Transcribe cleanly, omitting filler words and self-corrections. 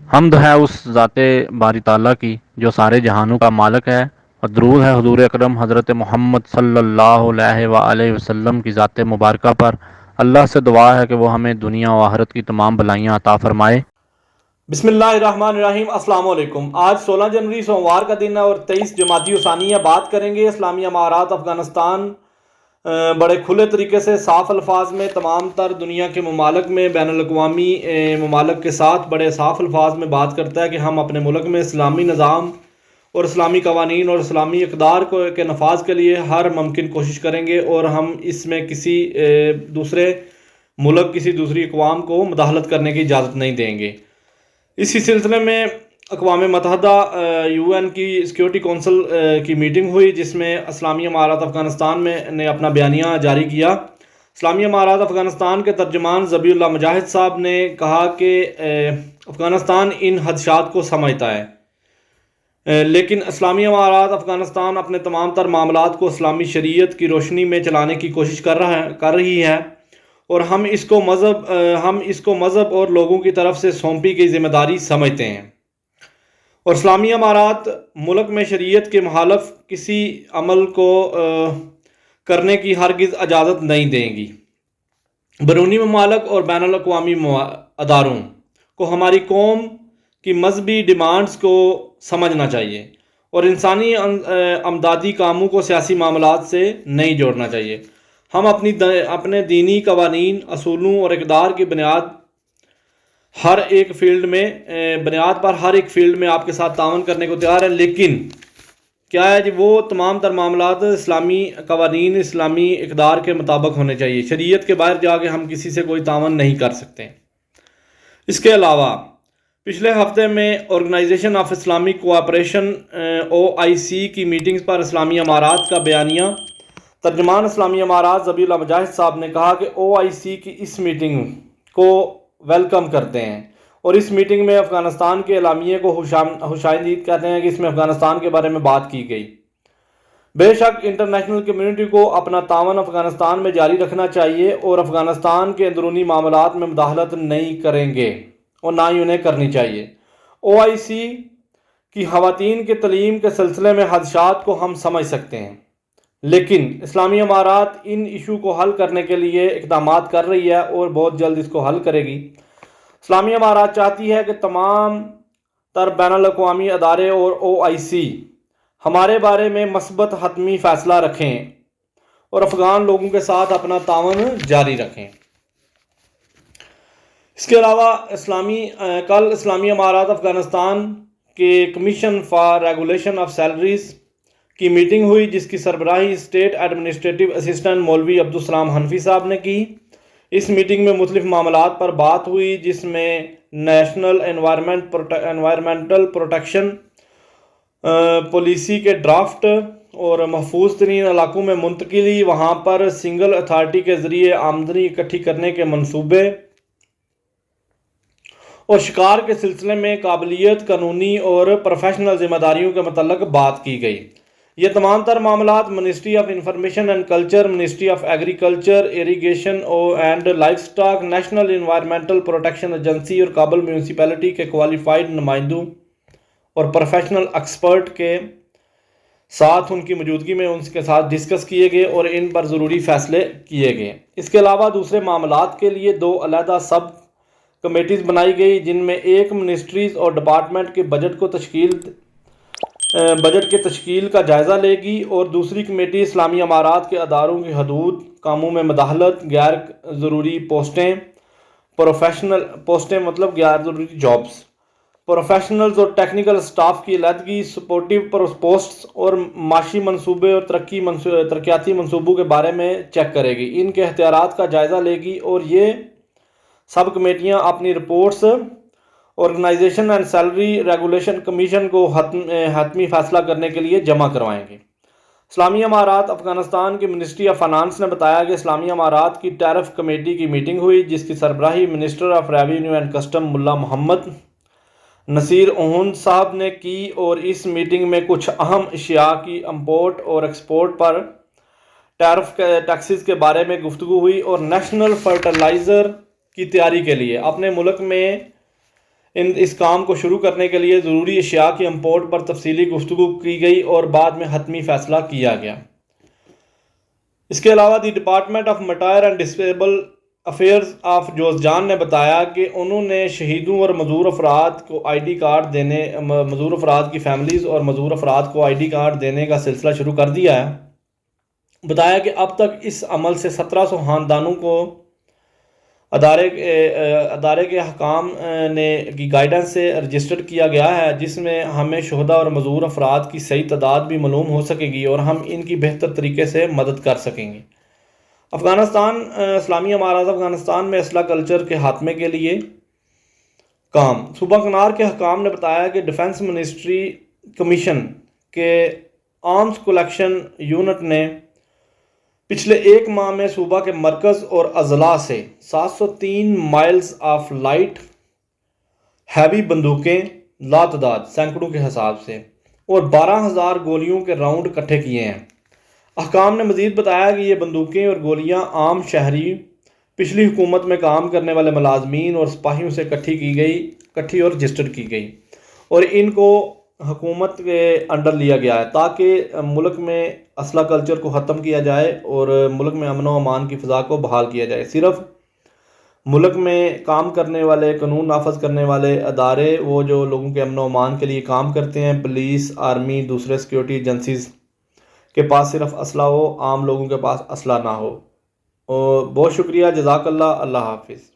حمد ہے اس ذات باری تعالیٰ کی جو سارے جہانوں کا مالک ہے، اور درود ہے حضور اکرم حضرت محمد صلی اللہ علیہ وآلہ وسلم کی ذات مبارکہ پر۔ اللہ سے دعا ہے کہ وہ ہمیں دنیا و آخرت کی تمام بلائیاں عطا فرمائے۔ بسم اللہ الرحمن الرحیم۔ السلام علیکم۔ آج 16 جنوری سوموار کا دن ہے اور 23 جمادی الثانیہ۔ بات کریں گے اسلامی امارات افغانستان بڑے کھلے طریقے سے صاف الفاظ میں تمام تر دنیا کے ممالک میں بین الاقوامی ممالک کے ساتھ بڑے صاف الفاظ میں بات کرتا ہے کہ ہم اپنے ملک میں اسلامی نظام اور اسلامی قوانین اور اسلامی اقدار کے نفاذ کے لیے ہر ممکن کوشش کریں گے، اور ہم اس میں کسی دوسرے ملک کسی دوسری اقوام کو مداخلت کرنے کی اجازت نہیں دیں گے۔ اسی سلسلے میں اقوام متحدہ UN کی سیکیورٹی کونسل کی میٹنگ ہوئی، جس میں اسلامی امارات افغانستان نے اپنا بیانیہ جاری کیا۔ اسلامی امارات افغانستان کے ترجمان ذبیح اللہ مجاہد صاحب نے کہا کہ افغانستان ان خدشات کو سمجھتا ہے، لیکن اسلامی امارات افغانستان اپنے تمام تر معاملات کو اسلامی شریعت کی روشنی میں چلانے کی کوشش کر رہی ہے، اور ہم اس کو مذہب اور لوگوں کی طرف سے سونپی گئی ذمہ داری سمجھتے ہیں، اور اسلامی امارات ملک میں شریعت کے مخالف کسی عمل کو کرنے کی ہرگز اجازت نہیں دیں گی۔ بیرونی ممالک اور بین الاقوامی اداروں کو ہماری قوم کی مذہبی ڈیمانڈز کو سمجھنا چاہیے، اور انسانی امدادی کاموں کو سیاسی معاملات سے نہیں جوڑنا چاہیے۔ ہم اپنے دینی قوانین، اصولوں اور اقدار کی بنیاد پر ہر ایک فیلڈ میں آپ کے ساتھ تعاون کرنے کو تیار ہیں، لیکن کیا ہے وہ تمام تر معاملات اسلامی قوانین، اسلامی اقدار کے مطابق ہونے چاہیے۔ شریعت کے باہر جا کے ہم کسی سے کوئی تعاون نہیں کر سکتے۔ اس کے علاوہ پچھلے ہفتے میں organization of Islamic cooperation OIC کی میٹنگز پر اسلامی امارات کا بیانیہ۔ ترجمان اسلامی امارات ذبیح اللہ مجاہد صاحب نے کہا کہ OIC کی اس میٹنگ کو ویلکم کرتے ہیں، اور اس میٹنگ میں افغانستان کے اعلامیے کو خوشامدید کہتے ہیں کہ اس میں افغانستان کے بارے میں بات کی گئی۔ بے شک انٹرنیشنل کمیونٹی کو اپنا تعاون افغانستان میں جاری رکھنا چاہیے، اور افغانستان کے اندرونی معاملات میں مداخلت نہیں کریں گے اور نہ ہی انہیں کرنی چاہیے۔ OIC کی خواتین کے تعلیم کے سلسلے میں خدشات کو ہم سمجھ سکتے ہیں، لیکن اسلامی امارات ان ایشو کو حل کرنے کے لیے اقدامات کر رہی ہے اور بہت جلد اس کو حل کرے گی۔ اسلامی امارات چاہتی ہے کہ تمام تر بین الاقوامی ادارے اور OIC ہمارے بارے میں مثبت حتمی فیصلہ رکھیں اور افغان لوگوں کے ساتھ اپنا تعاون جاری رکھیں۔ اس کے علاوہ کل اسلامی امارات افغانستان کے commission for regulation of salaries کی میٹنگ ہوئی، جس کی سربراہی اسٹیٹ ایڈمنسٹریٹو اسسٹنٹ مولوی عبدالسلام حنفی صاحب نے کی۔ اس میٹنگ میں مختلف معاملات پر بات ہوئی، جس میں نیشنل انوائرمنٹل پروٹیکشن پالیسی کے ڈرافٹ اور محفوظ ترین علاقوں میں منتقلی، وہاں پر سنگل اتھارٹی کے ذریعے آمدنی اکٹھی کرنے کے منصوبے اور شکار کے سلسلے میں قابلیت، قانونی اور پروفیشنل ذمہ داریوں کے متعلق بات کی گئی۔ یہ تمام تر معاملات ministry of information and culture, ministry of agriculture, irrigation and life stock, national environmental protection agency اور کابل میونسپلٹی کے کوالیفائڈ نمائندوں اور پروفیشنل ایکسپرٹ کے ساتھ ان کی موجودگی میں ان کے ساتھ ڈسکس کیے گئے اور ان پر ضروری فیصلے کیے گئے۔ اس کے علاوہ دوسرے معاملات کے لیے 2 علیحدہ سب کمیٹیز بنائی گئی، جن میں ایک منسٹریز اور ڈپارٹمنٹ کے بجٹ کی تشکیل کا جائزہ لے گی، اور دوسری کمیٹی اسلامی امارات کے اداروں کی حدود کاموں میں مداخلت، غیر ضروری پوسٹیں غیر ضروری جابز، پروفیشنلز اور ٹیکنیکل سٹاف کی علیحدگی، سپورٹیو پوسٹس اور معاشی منصوبے اور ترقیاتی منصوبوں کے بارے میں چیک کرے گی، ان کے اختیارات کا جائزہ لے گی، اور یہ سب کمیٹیاں اپنی reports organization and salary regulation commission کو حتمی فیصلہ کرنے کے لیے جمع کروائیں گے۔ اسلامی امارات افغانستان کی منسٹری آف فائنانس نے بتایا کہ اسلامی امارات کی ٹیرف کمیٹی کی میٹنگ ہوئی، جس کی سربراہی minister of revenue and custom ملا محمد نصیر اونند صاحب نے کی، اور اس میٹنگ میں کچھ اہم اشیاء کی امپورٹ اور ایکسپورٹ پر ٹیرف ٹیکسز کے بارے میں گفتگو ہوئی، اور نیشنل فرٹیلائزر کی تیاری کے لیے اپنے ملک میں اس کام کو شروع کرنے کے لیے ضروری اشیاء کی امپورٹ پر تفصیلی گفتگو کی گئی اور بعد میں حتمی فیصلہ کیا گیا۔ اس کے علاوہ the department of martyrs and disabled affairs of Jowzjan نے بتایا کہ انہوں نے شہیدوں اور معذور افراد کو آئی ڈی کارڈ دینے، معذور افراد کی فیملیز اور معذور افراد کو آئی ڈی کارڈ دینے کا سلسلہ شروع کر دیا ہے۔ بتایا کہ اب تک اس عمل سے 1700 خاندانوں کو ادارے کے حکام کی گائیڈنس سے رجسٹرڈ کیا گیا ہے، جس میں ہمیں شہداء اور معذور افراد کی صحیح تعداد بھی معلوم ہو سکے گی اور ہم ان کی بہتر طریقے سے مدد کر سکیں گے۔ اسلامی امارات افغانستان میں اسلحہ کلچر کے خاتمے کے لیے کام۔ صوبہ کنار کے حکام نے بتایا کہ ڈیفنس منسٹری کمیشن کے آرمز کلیکشن یونٹ نے پچھلے ایک ماہ میں صوبہ کے مرکز اور اضلاع سے 703 مائلز آف لائٹ ہیوی بندوقیں لاتعداد سینکڑوں کے حساب سے اور 12,000 گولیوں کے راؤنڈ اکٹھے کیے ہیں۔ حکام نے مزید بتایا کہ یہ بندوقیں اور گولیاں عام شہری، پچھلی حکومت میں کام کرنے والے ملازمین اور سپاہیوں سے اکٹھی اور رجسٹرڈ کی گئی اور ان کو حکومت کے انڈر لیا گیا ہے تاکہ ملک میں اسلحہ کلچر کو ختم کیا جائے اور ملک میں امن و امان کی فضا کو بحال کیا جائے۔ صرف ملک میں کام کرنے والے، قانون نافذ کرنے والے ادارے، وہ جو لوگوں کے امن و امان کے لیے کام کرتے ہیں، پولیس، آرمی، دوسرے سیکیورٹی ایجنسیز کے پاس صرف اسلحہ ہو، عام لوگوں کے پاس اسلحہ نہ ہو۔ اور بہت شکریہ، جزاک اللہ، اللہ حافظ۔